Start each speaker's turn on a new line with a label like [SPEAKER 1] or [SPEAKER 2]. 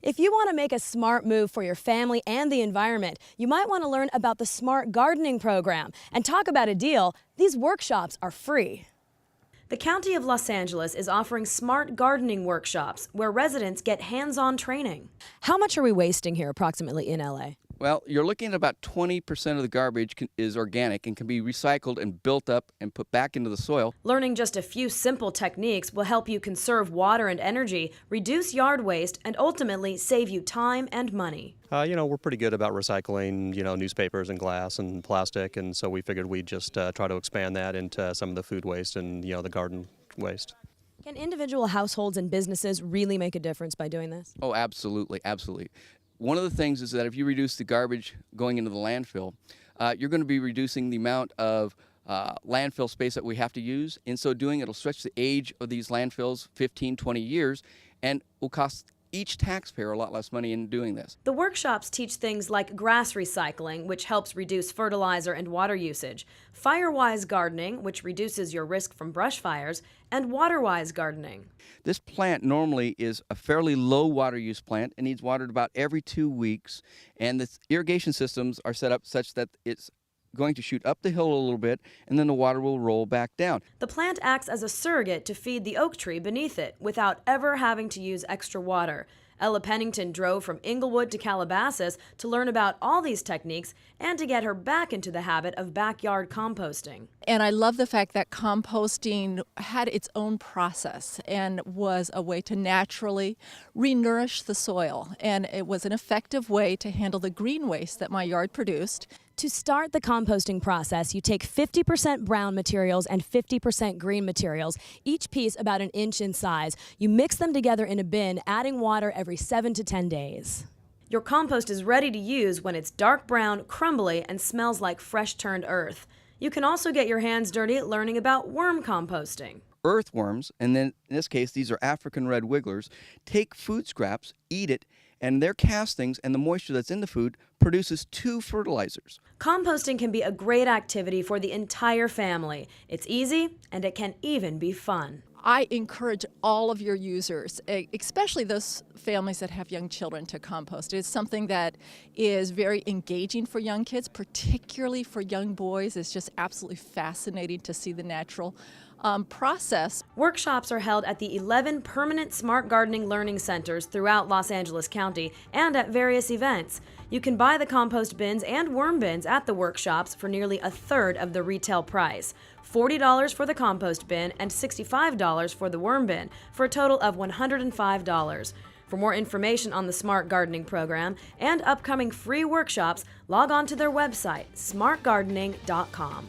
[SPEAKER 1] If you want to make a smart move for your family and the environment, you might want to learn about the Smart Gardening program. And talk about a deal, these workshops are free. The County of Los Angeles is offering smart gardening workshops where residents get hands-on training. How much are we wasting here approximately in LA?
[SPEAKER 2] Well, you're looking at about 20% of the garbage is organic and can be recycled and built up and put back into the soil.
[SPEAKER 1] Learning just a few simple techniques will help you conserve water and energy, reduce yard waste, and ultimately save you time and money.
[SPEAKER 3] We're pretty good about recycling, newspapers and glass and plastic, and so we figured we'd just try to expand that into some of the food waste and, the garden waste.
[SPEAKER 1] Can individual households and businesses really make a difference by doing this?
[SPEAKER 2] Oh, absolutely, absolutely. One of the things is that if you reduce the garbage going into the landfill, you're going to be reducing the amount of landfill space that we have to use. In so doing, it'll stretch the age of these landfills 15, 20 years, and will cost each taxpayer a lot less money in doing this.
[SPEAKER 1] The workshops teach things like grass recycling, which helps reduce fertilizer and water usage, Firewise Gardening, which reduces your risk from brush fires, and Waterwise Gardening.
[SPEAKER 2] This plant normally is a fairly low water use plant. It needs watered about every 2 weeks, and the irrigation systems are set up such that it's going to shoot up the hill a little bit, and then the water will roll back down.
[SPEAKER 1] The plant acts as a surrogate to feed the oak tree beneath it without ever having to use extra water. Ella Pennington drove from Inglewood to Calabasas to learn about all these techniques and to get her back into the habit of backyard composting.
[SPEAKER 4] And I love the fact that composting had its own process and was a way to naturally re-nourish the soil. And it was an effective way to handle the green waste that my yard produced.
[SPEAKER 1] To start the composting process, you take 50% brown materials and 50% green materials, each piece about 1 inch in size. You mix them together in a bin, adding water every 7 to 10 days. Your compost is ready to use when it's dark brown, crumbly, and smells like fresh turned earth. You can also get your hands dirty at learning about worm composting.
[SPEAKER 2] Earthworms, and then in this case these are African red wigglers, take food scraps, eat it, and their castings and the moisture that's in the food produces 2 fertilizers.
[SPEAKER 1] Composting can be a great activity for the entire family. It's easy, and it can even be fun.
[SPEAKER 4] I encourage all of your users, especially those families that have young children, to compost. It's something that is very engaging for young kids, particularly for young boys. It's just absolutely fascinating to see the natural process.
[SPEAKER 1] Workshops are held at the 11 permanent smart gardening learning centers throughout Los Angeles County and at various events. You can buy the compost bins and worm bins at the workshops for nearly 1/3 of the retail price. $40 for the compost bin and $65 for the worm bin, for a total of $105. For more information on the Smart Gardening program and upcoming free workshops, log on to their website, smartgardening.com.